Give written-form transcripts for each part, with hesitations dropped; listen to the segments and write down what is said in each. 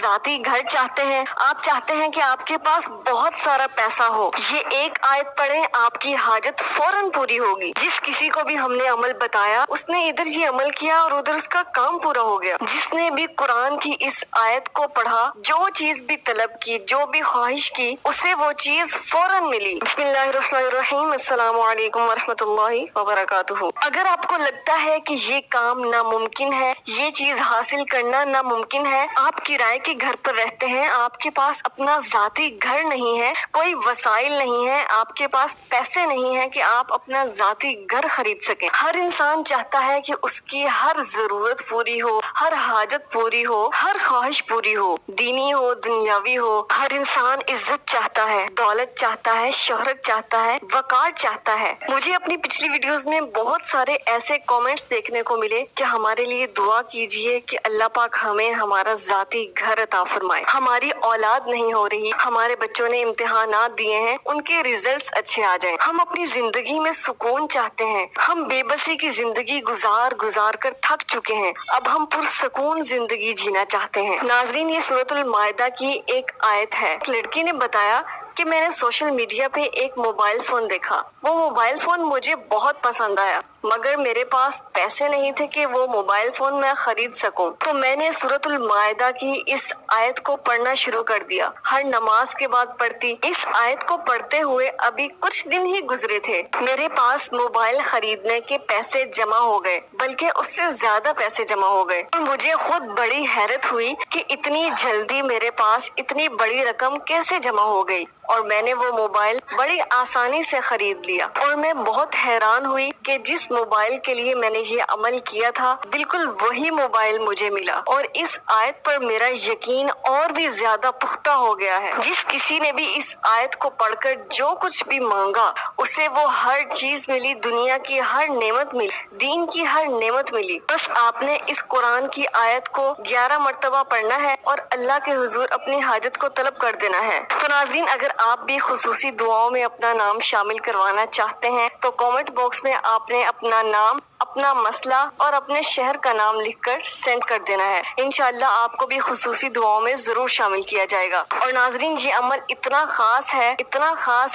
ذاتی گھر چاہتے ہیں، آپ چاہتے ہیں کہ آپ کے پاس بہت سارا پیسہ ہو، یہ ایک آیت پڑھیں آپ کی حاجت فوراً پوری ہوگی۔ جس کسی کو بھی ہم نے عمل بتایا اس نے ادھر یہ عمل کیا اور ادھر اس کا کام پورا ہو گیا۔ جس نے بھی قرآن کی اس آیت کو پڑھا، جو چیز بھی طلب کی، جو بھی خواہش کی، اسے وہ چیز فوراً ملی۔ بسم اللہ الرحمن الرحیم۔ السلام علیکم ورحمۃ اللہ وبرکاتہ۔ اگر آپ کو لگتا ہے کہ یہ کام ناممکن ہے، یہ چیز حاصل کرنا ناممکن ہے، آپ کرائے کے گھر پر رہتے ہیں، آپ کے پاس اپنا ذاتی گھر نہیں ہے، کوئی وسائل نہیں ہے، آپ کے پاس پیسے نہیں ہیں کہ آپ اپنا ذاتی گھر خرید سکیں۔ ہر انسان چاہتا ہے کہ اس کی ہر ضرورت پوری ہو، ہر حاجت پوری ہو، ہر خواہش پوری ہو، دینی ہو، دنیاوی ہو۔ ہر انسان عزت چاہتا ہے، دولت چاہتا ہے، شہرت چاہتا ہے، وقار چاہتا ہے۔ مجھے اپنی پچھلی ویڈیوز میں بہت سارے ایسے کامنٹس دیکھنے کو ملے کہ ہمارے لیے دعا کیجئے کہ اللہ پاک ہمیں ہمارا ذاتی گھر عطا فرمائے۔ ہماری اولاد نہیں ہو رہی، ہمارے بچوں نے امتحانات دیے ہیں، ان کے ریزلٹس اچھے آ جائیں۔ ہم اپنی زندگی میں سکون چاہتے ہیں، ہم بے بسی کی زندگی گزار کر تھک چکے ہیں، اب ہم پرسکون زندگی جینا چاہتے ہیں۔ ناظرین، یہ سورۃ المائدہ کی ایک آیت ہے۔ ایک لڑکی نے بتایا کہ میں نے سوشل میڈیا پہ ایک موبائل فون دیکھا، وہ موبائل فون مجھے بہت پسند آیا، مگر میرے پاس پیسے نہیں تھے کہ وہ موبائل فون میں خرید سکوں، تو میں نے سورۃ المائدہ کی اس آیت کو پڑھنا شروع کر دیا۔ ہر نماز کے بعد پڑھتی۔ اس آیت کو پڑھتے ہوئے ابھی کچھ دن ہی گزرے تھے، میرے پاس موبائل خریدنے کے پیسے جمع ہو گئے، بلکہ اس سے زیادہ پیسے جمع ہو گئے، اور مجھے خود بڑی حیرت ہوئی کہ اتنی جلدی میرے پاس اتنی بڑی رقم کیسے جمع ہو گئی، اور میں نے وہ موبائل بڑی آسانی سے خرید لیا۔ اور میں بہت حیران ہوئی کہ جس موبائل کے لیے میں نے یہ عمل کیا تھا، بالکل وہی موبائل مجھے ملا، اور اس آیت پر میرا یقین اور بھی زیادہ پختہ ہو گیا ہے۔ جس کسی نے بھی اس آیت کو پڑھ کر جو کچھ بھی مانگا، اسے وہ ہر چیز ملی، دنیا کی ہر نعمت ملی، دین کی ہر نعمت ملی۔ بس آپ نے اس قرآن کی آیت کو 11 مرتبہ پڑھنا ہے اور اللہ کے حضور اپنی حاجت کو طلب کر دینا ہے۔ تو ناظرین، اگر آپ بھی خصوصی دعاؤں میں اپنا نام شامل کروانا چاہتے ہیں تو کامنٹ باکس میں آپ نے اپنا نام، اپنا مسئلہ اور اپنے شہر کا نام لکھ کر سینڈ کر دینا ہے۔ انشاءاللہ آپ کو بھی خصوصی دعاؤں میں ضرور شامل کیا جائے گا۔ اور ناظرین، یہ عمل اتنا خاص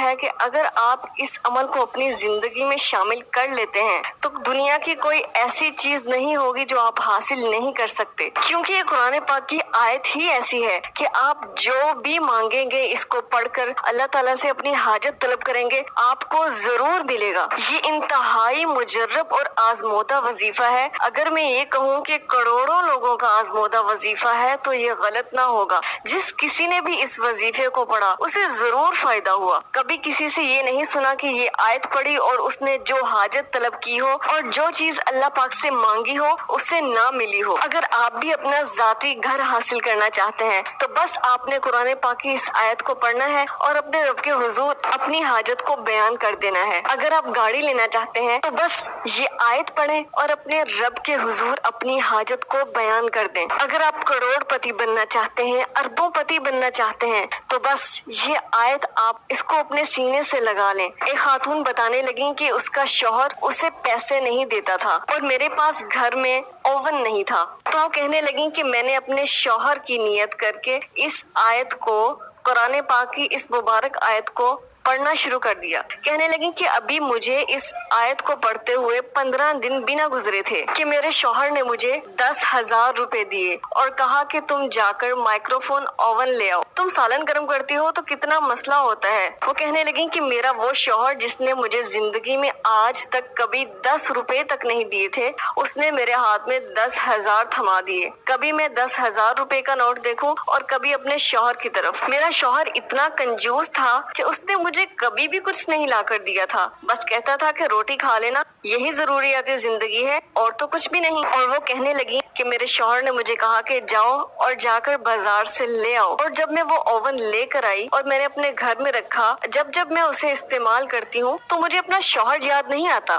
ہے کہ اگر آپ اس عمل کو اپنی زندگی میں شامل کر لیتے ہیں تو دنیا کی کوئی ایسی چیز نہیں ہوگی جو آپ حاصل نہیں کر سکتے، کیونکہ یہ قرآن پاک کی آیت ہی ایسی ہے کہ آپ جو بھی مانگیں گے، اس کو پڑھ کر اللہ تعالیٰ سے اپنی حاجت طلب کریں گے، آپ کو ضرور ملے گا۔ یہ انتہائی مجرب اور آزمودہ وظیفہ ہے۔ اگر میں یہ کہوں کہ کروڑوں لوگوں کا آزمودہ وظیفہ ہے تو یہ غلط نہ ہوگا۔ جس کسی نے بھی اس وظیفے کو پڑھا اسے ضرور فائدہ ہوا۔ کبھی کسی سے یہ نہیں سنا کہ یہ آیت پڑھی اور اس نے جو حاجت طلب کی ہو اور جو چیز اللہ پاک سے مانگی ہو اسے نہ ملی ہو۔ اگر آپ بھی اپنا ذاتی گھر حاصل کرنا چاہتے ہیں تو بس آپ نے قرآن پاک کی اس آیت کو پڑھنا ہے اور اپنے رب کے حضور اپنی حاجت کو بیان کر دینا ہے۔ اگر آپ گاڑی لینا چاہتے ہیں تو بس یہ آیت پڑھیں اور اپنے رب کے حضور اپنی حاجت کو بیان کر دیں۔ اگر آپ کروڑ پتی بننا چاہتے ہیں، اربوں پتی بننا چاہتے ہیں تو بس یہ آیت آپ اس کو اپنے سینے سے لگا لیں۔ ایک خاتون بتانے لگیں کہ اس کا شوہر اسے پیسے نہیں دیتا تھا اور میرے پاس گھر میں اوون نہیں تھا، تو وہ کہنے لگیں کہ میں نے اپنے شوہر کی نیت کر کے اس آیت کو، قرآن پاک کی اس مبارک آیت کو پڑھنا شروع کر دیا۔ کہنے لگیں کہ ابھی مجھے اس آیت کو پڑھتے ہوئے 15 دن بھی نہ گزرے تھے کہ میرے شوہر نے مجھے 10,000 روپے دیے اور کہا کہ تم جا کر مائکرو فون اوون لے آؤ، تم سالن گرم کرتی ہو تو کتنا مسئلہ ہوتا ہے۔ وہ کہنے لگیں کہ میرا وہ شوہر جس نے مجھے زندگی میں آج تک کبھی 10 روپے تک نہیں دیے تھے، اس نے میرے ہاتھ میں 10,000 تھما دیے۔ کبھی میں 10,000 روپے کا نوٹ دیکھوں اور کبھی اپنے شوہر کی طرف۔ میرا شوہر اتنا کنجوس تھا کہ اس نے مجھے کبھی بھی کچھ نہیں لا کر دیا تھا، بس کہتا تھا کہ روٹی کھا لینا، یہی ضروریات زندگی ہے اور تو کچھ بھی نہیں۔ اور وہ کہنے لگی کہ میرے شوہر نے مجھے کہا کہ جاؤ اور جا کر بازار سے لے آؤ، اور جب میں وہ اوون لے کر آئی اور میں نے اپنے گھر میں رکھا، جب میں اسے استعمال کرتی ہوں تو مجھے اپنا شوہر یاد نہیں آتا،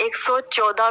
114